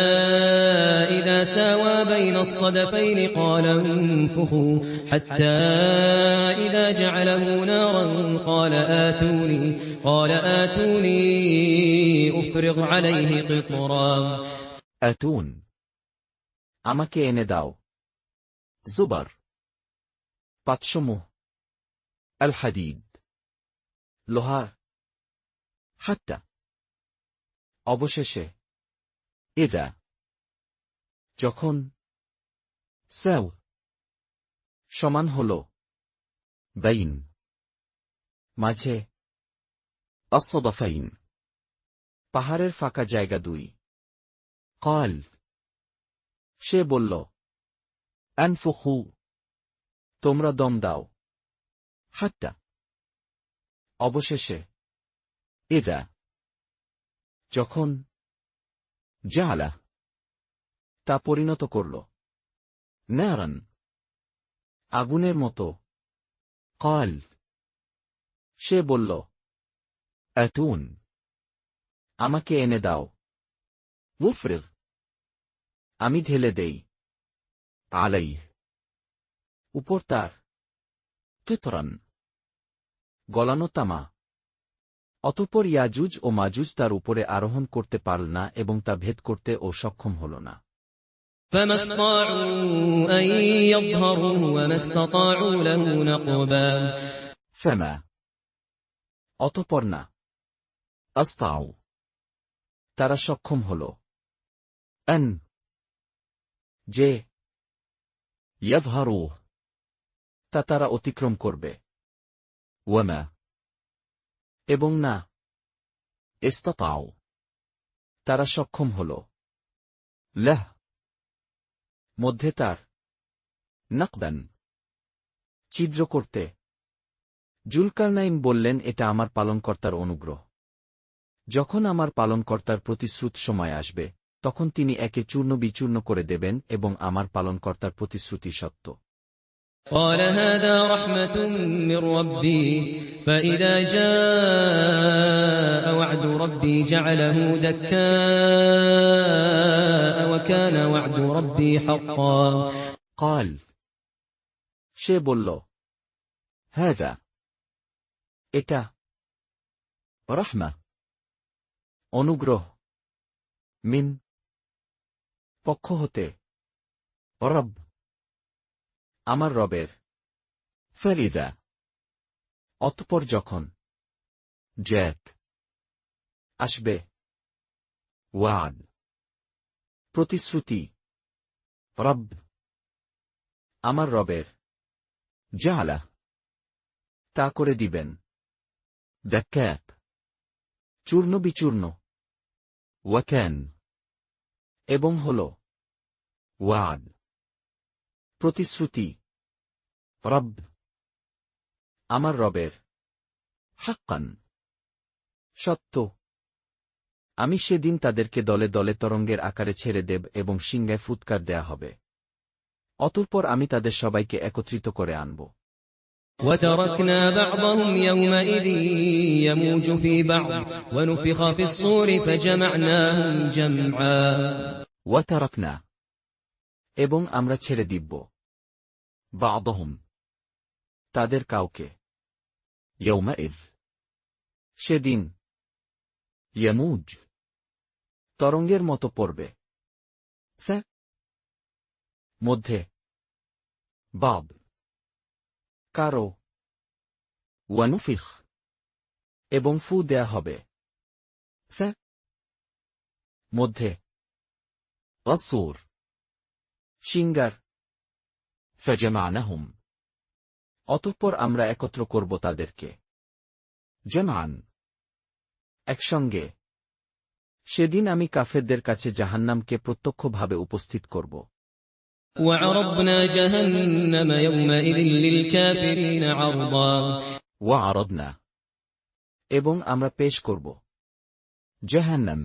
إذا ساوى بين الصدفين قال انفخوا حتى إذا جعله نارا قال آتوني أفرغ عليه قطرا আতুন, আমাকে এনে দাও, জুবার, পাতসমূহ, আল হাদিদ, লোহার, হাত্তা, অবশেষে, ইদা, যখন, সাও, সমান হল বাইন মাঝে الصدفين পাহাড়ের ফাঁকা জায়গা 2 قال সে বলল أنفخوا তোমরা দম দাও حتى অবশেষে إذا যখন جعل তা পরিণত করল নারান আগুনের মতো قال সে বলল আতুন আমাকে এনে দাও উফরিগ আমি ঢেলে দেই আলাইহ উপর তার কিতরান গলানো তামা অতঃপর ইয়াজুজ ও মাজুজ তার উপরে আরোহণ করতে পারল না এবং তা ভেদ করতে ও সক্ষম হল না فما استطاعوا أن يظهروه وما استطاعوا له نقبا فما অতঃপর না আস্তাউ তারা সক্ষম হল আন যে ইয়াযহারুহ তা তারা অতিক্রম করবে ওয়ামা এবং না ইসতাতাউ তারা সক্ষম হল লাহ মধ্যে তার নাকদান ছিদ্র করতে জুলকারনাইন বললেন এটা আমার পালনকর্তার অনুগ্রহ যখন আমার পালনকর্তার প্রতিশ্রুত সময় আসবে তখন তিনি একে চূর্ণ বিচূর্ণ করে দেবেন এবং আমার পালনকর্তার প্রতিশ্রুতি সত্য قال هذا رحمة من ربي فإذا جاء وعد ربي جعله دكاء وكان وعد ربي حقا قال সে বলল هذا এটা রহমা অনুগ্রহ মিন পক্ষ হতে রব আমার রবের ফারিদা অতঃপর যখন জ্যাক আসবে ওয়াদ প্রতিশ্রুতি রব আমার রবের জালা তা করে দিবেন দাক্কাত চূর্ণ বিচূর্ণ ওয়াকান এবং হল ওয়াদ প্রতিশ্রুতি রব আমার রবের হাক্কান সত্য আমি সেদিন তাদেরকে দলে দলে তরঙ্গের আকারে ছেড়ে দেব এবং সিংহায় ফুৎকার দেয়া হবে অতঃপর আমি তাদের সবাইকে একত্রিত করে আনব وتركنا بعضهم يومئذ يموج في بعض ونفخ في الصور فجمعناهم جمعا وتركنا এবং আমরা ছেড়ে দিব বা'দহুম তাদের কাউকে ইয়াউমাইয সেদিন ইয়ামুজ তরঙ্গের মতো পড়বে মধ্যে বাদ কারো ওয়ানুফিখ এবং ফু দেয়া হবে মধ্যে আসুর সিঙ্গার ফাজামানাহুম অতঃপর আমরা একত্র করব তাদেরকে জামান একসঙ্গে সেদিন আমি কাফেরদের কাছে জাহান্নামকে প্রত্যক্ষভাবে উপস্থিত করব وعرضنا جهنم يومئذ للكافرين عرضا وعرضنا এবং আমরা পেশ করব জাহান্নাম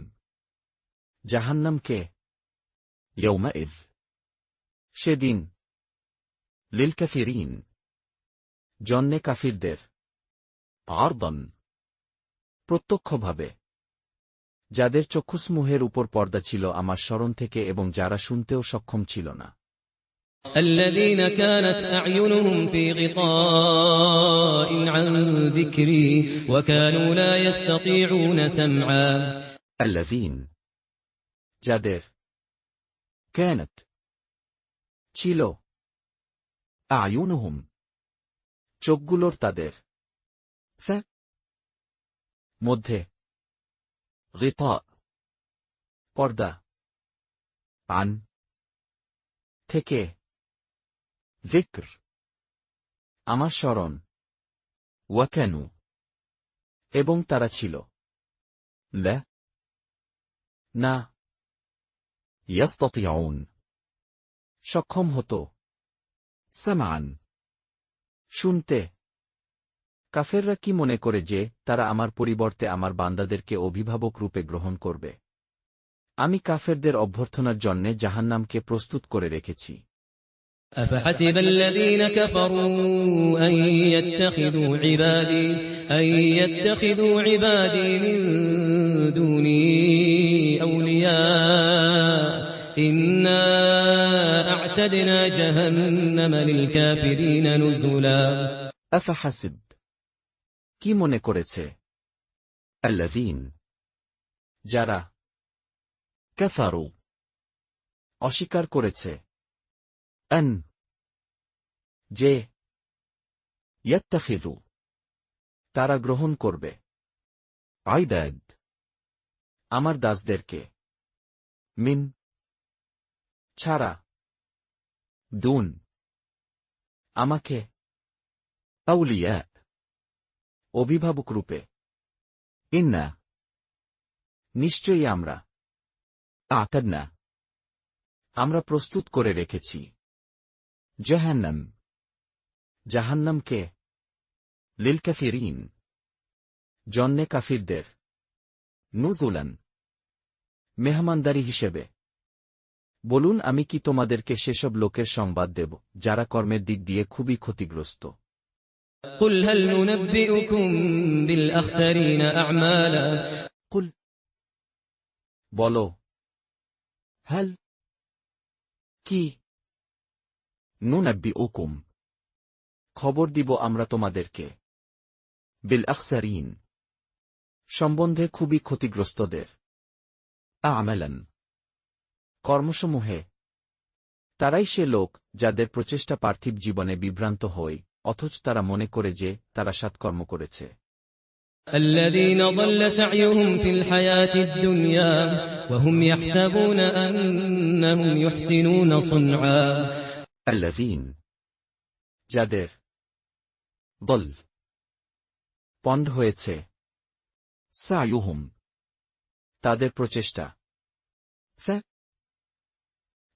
জাহান্নামকে يومئذ সেদিন লিলকাফিরিন জন্নে কাফিরদের আরদান প্রত্যক্ষভাবে যাদের চক্ষুসমূহের উপর পর্দা ছিল আমার স্মরণ থেকে এবং যারা শুনতেও সক্ষম ছিল না الذين كانت أعينهم في غطاء عن ذكري وكانوا لا يستطيعون سمعا الذين যাদের كانت ছিল أعينهم চোখগুলোর তাদের মধ্যে غطاء পর্দা আন থেকে যিকর আমার স্মরণ ওয়াকানু এবং তারা ছিল লা না ইয়াস্তাতিউন সক্ষম হতো সামান শুনতে কাফেররা কি মনে করে যে তারা আমার পরিবর্তে আমার বান্দাদেরকে অভিভাবক রূপে গ্রহণ করবে আমি কাফেরদের অভ্যর্থনার জন্যে জাহান্নামকে প্রস্তুত করে রেখেছি أفحسب الذين كفروا أن يتخذوا عبادي من دوني أولياء إنا أعتدنا جهنم للكافرين نزلا أفحسب কি মনে করেছে আল্লাযীন যারা কাফারু অস্বীকার করেছে আন যে ইয়াত্তাখিযু তারা গ্রহণ করবে ইবাদ আমার দাসদেরকে মিন ছাড়া দুন আমাকে আউলিয়া অভিভাবক রূপে ইন্না নিশ্চয়ই আমরা আ'তাদনা আমরা প্রস্তুত করে রেখেছি জাহান্নাম জাহান্নামকে লিল কাফিরিন জন্নে কাফিরদের নুজুলান মেহমানদারি হিসেবে বলুন আমি কি তোমাদেরকে সেসব লোকের সংবাদ দেব যারা কর্মের দিক দিয়ে খুবই ক্ষতিগ্রস্ত قل هل ننبئكم بالأخسرين أعمالا কুল বলো হাল কি নুনাব্বিউকুম খবর দিব আমরা তোমাদেরকে বিল আখসারিন সম্বন্ধে খুবই ক্ষতিগ্রস্তদের আমালান কর্মসমূহে তারাই সে লোক যাদের প্রচেষ্টা পার্থিব জীবনে বিভ্রান্ত হয় অথচ তারা মনে করে যে তারা সৎকর্ম করেছে الذين ضل سعيهم في الحياة الدنيا وهم يحسبون أنهم يحسنون صنعا الذين যাদের দল পণ্ড হয়েছে সায়ুহুম তাদের প্রচেষ্টা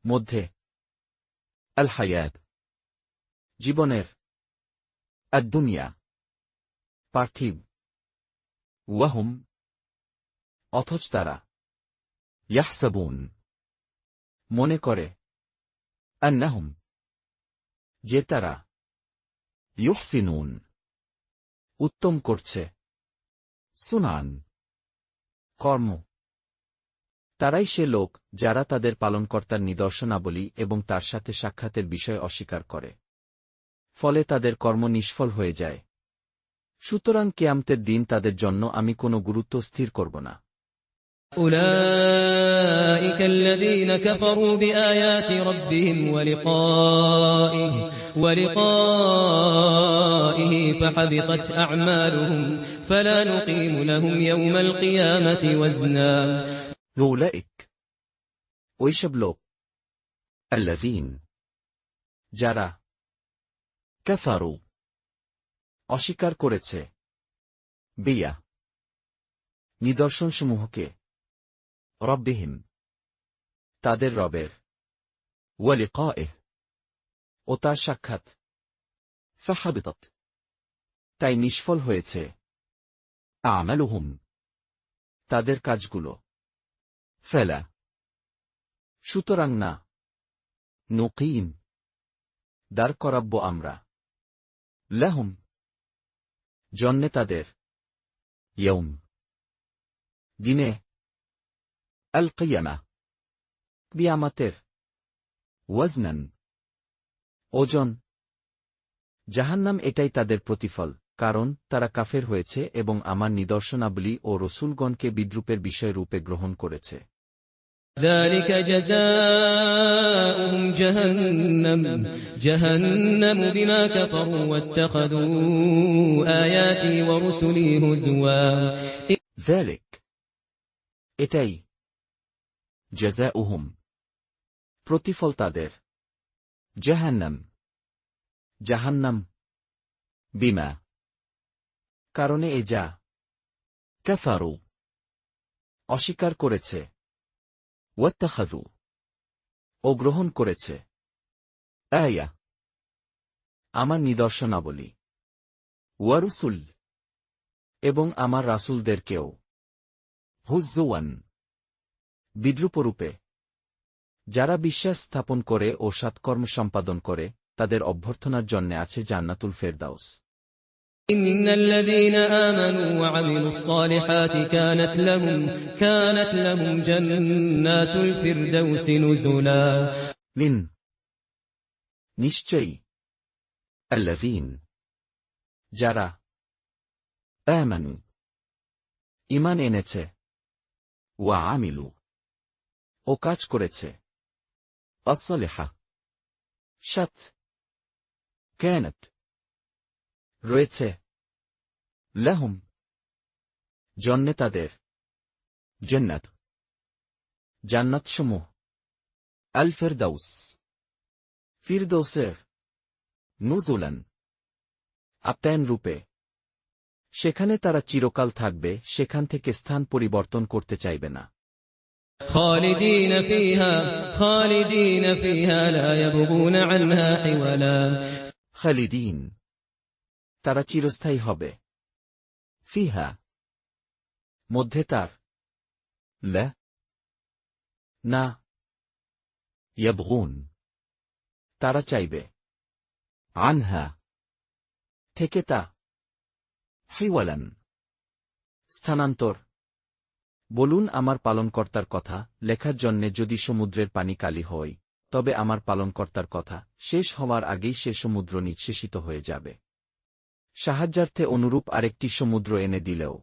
মধ্যে আল হায়াত জীবনের আদ-দুনিয়া পার্থিব ওয়াহুম অথচ তারা ইয়াহসাবুন মনে করে আন্নাহুম যে তারা ইউহসিনুন উত্তম করছে সুনান কর্ম তারাই সে লোক যারা তাদের পালনকর্তার নিদর্শনাবলী এবং তার সাথে সাক্ষাতের বিষয় অস্বীকার করে ফলে তাদের কর্ম নিষ্ফল হয়ে যায় সুতরাং কিয়ামতের দিন তাদের জন্য আমি কোনো গুরুত্ব স্থির করব না أولئك الذين كفروا بآيات ربهم ولقائه فحبطت أعمالهم فلا نقيم لهم يوم القيامة وزنا أولئك ওইসব লোক الذين যারা কাফারু অস্বীকার করেছে বিয়া নিদর্শনসমূহকে রব্বিহিম তাদের রবের ওয়ালিকাইহ ও তার সাক্ষাৎ ফাহাবিতাত তাই নিষ্ফল হয়েছে আমালুহুম তাদের কাজগুলো ফেলা সুতরাং না নুকিম দাঁড় করাব্য আমরা লাহুম জন্যে তাদের ইয়ৌম দিনে আল কিয়ামা কিয়ামতের ওয়াজনান ওজন জাহান্নাম এটাই তাদের প্রতিফল কারণ তারা কাফের হয়েছে এবং আমার নিদর্শনাবলী ও রসূলগণকে বিদ্রূপের বিষয় রূপে গ্রহণ করেছে ذلك جزاؤهم جهنم بما كفروا واتخذوا آياتي ورسلي هزوا ذلك এটাই জাযাউহুম প্রতিফল তাদের জাহান্নাম বিমা কারণে এ যা কাফারু অস্বীকার করেছে ওয়াত্তাখাযু ও গ্রহণ করেছে আয়া আমার নিদর্শনাবলী ওয়ারুসুল এবং আমার রাসূলদেরকেও হুজ্জুওয়ান বিদ্রূপরূপে যারা বিশ্বাস স্থাপন করে ও সৎকর্ম সম্পাদন করে তাদের অভ্যর্থনার জন্য আছে জান্নাতুল ফেরদাউস إن الذين آمنوا وعملوا الصالحات كانت لهم جنات الفردوس نزلا লিন নিশ্চয়ই আল্লাযীন যারা আমানু ঈমান এনেছে ওয়া আমিলু ও কাজ করেছে as-সালিহা সৎ কানাত রয়েছে লাহুম জন্নে তাদের জান্নাত জান্নাতসমূহ আল ফিরদাউস ফিরদৌসের নুজুলান আপ্যায়ন রূপে সেখানে তারা চিরকাল থাকবে সেখান থেকে স্থান পরিবর্তন করতে চাইবে না خالدين فيها لا يبغون عنها حولا খালিদিন তারা চিরস্থায়ী হবে ফিহা মধ্যে তার লা না ইয়াবগুন তারা চাইবে আনহা থেকে তা হিওয়ালান স্থানান্তর বলুন আমার পালনকর্তার কথা লেখার জন্যে যদি সমুদ্রের পানি কালি হয় তবে আমার পালনকর্তার কথা শেষ হওয়ার আগেই সে সমুদ্র নিঃশেষিত হয়ে যাবে সাহায্যার্থে অনুরূপ আরেকটি সমুদ্র এনে দিলেও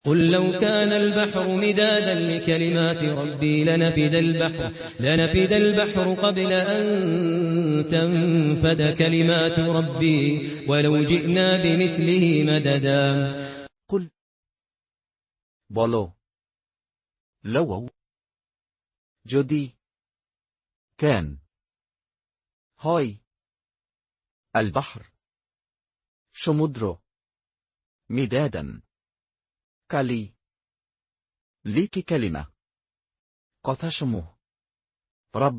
قل لو كان البحر مدادا لكلمات ربي لنفد البحر قبل أن تنفد كلمات ربي ولو جئنا بمثله مددا قل বলো লও যদি কেন হয় আল বাহর সমুদ্র মিদাদান কালি লিকি কালিমা কথাসমূহ রব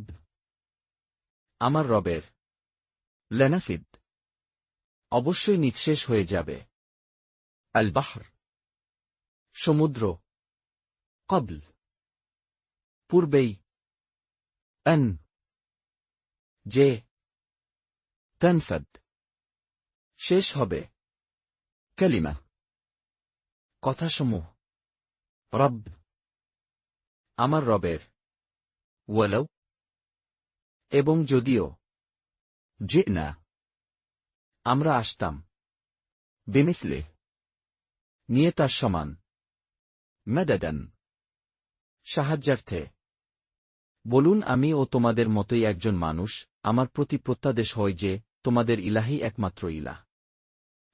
আমার রবের লেনাফিদ অবশ্যই নিঃশেষ হয়ে যাবে আল বাহর সমুদ্র কবল পূর্বেই আন যে তানফাদ শেষ হবে কালিমা কথাসমূহ রব আমার রবের ওয়ালাউ এবং যদিও জিনা আমরা আসতাম বিমিথলে নিয়ে তার সমান মাদাদান সাহায্যার্থে বলুন আমি ও তোমাদের মতোই একজন মানুষ আমার প্রতি প্রত্যাদেশ হয় যে তোমাদের ইলাহি একমাত্র ইলাহ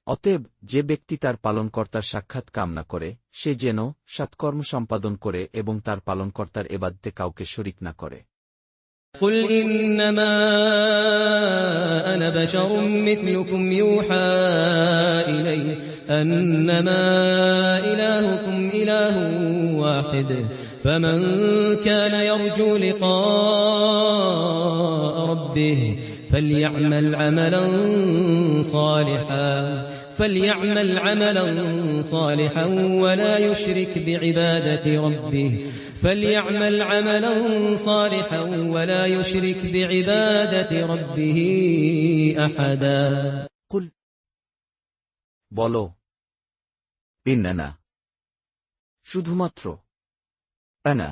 অতএব যে ব্যক্তি তার পালনকর্তার সাক্ষাৎ কামনা করে সে যেন সৎকর্ম সম্পাদন করে এবং তার পালনকর্তার এবাদতে কাউকে শরিক না করে قل إنما أنا بشر مثلكم يوحى إلي أنما إلهكم إله واحد فمن كان يرجو لقاء ربه فليعمل عملا صالحا ولا يشرك بعبادة ربه أحدا قل বলো ইন্নানা শুধুমাত্র আনা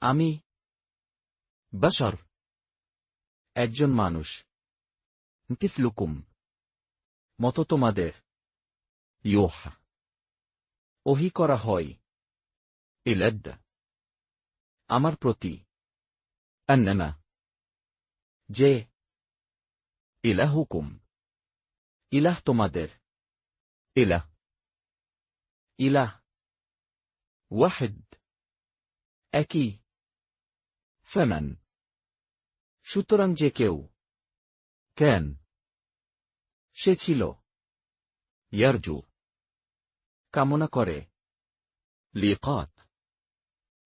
আমি বাশার একজন মানুষ মিথলুকুম মতো তোমাদের ইউহা ওহী করা হয় ইলাদ্দা আমার প্রতি আন্নানা যে ইলাহুকুম ইলাহ তোমাদের ইলাহ ওয়াহিদ একই ফামান সুতরাং যে কেউ কেন সে ছিল ইয়ারজু, কামনা করে, লিকাত,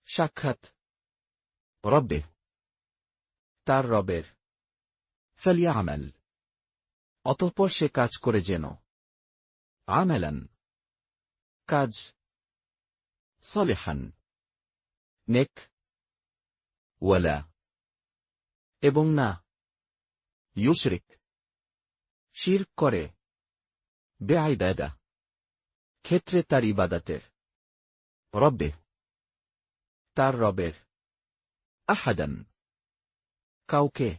সাক্ষাৎ, রব্বে, তার রবের, ফালিয়ামাল, অতঃপর সে কাজ করে যেন, আমালান, কাজ, সালিহান, নেক, ওয়ালা, এবং না, ইউশরিক, শিরক করে, বেআইবাদা, ক্ষেত্রে তার ইবাদাতের, রব্বে, তার রবের, আহাদান, কাউকে,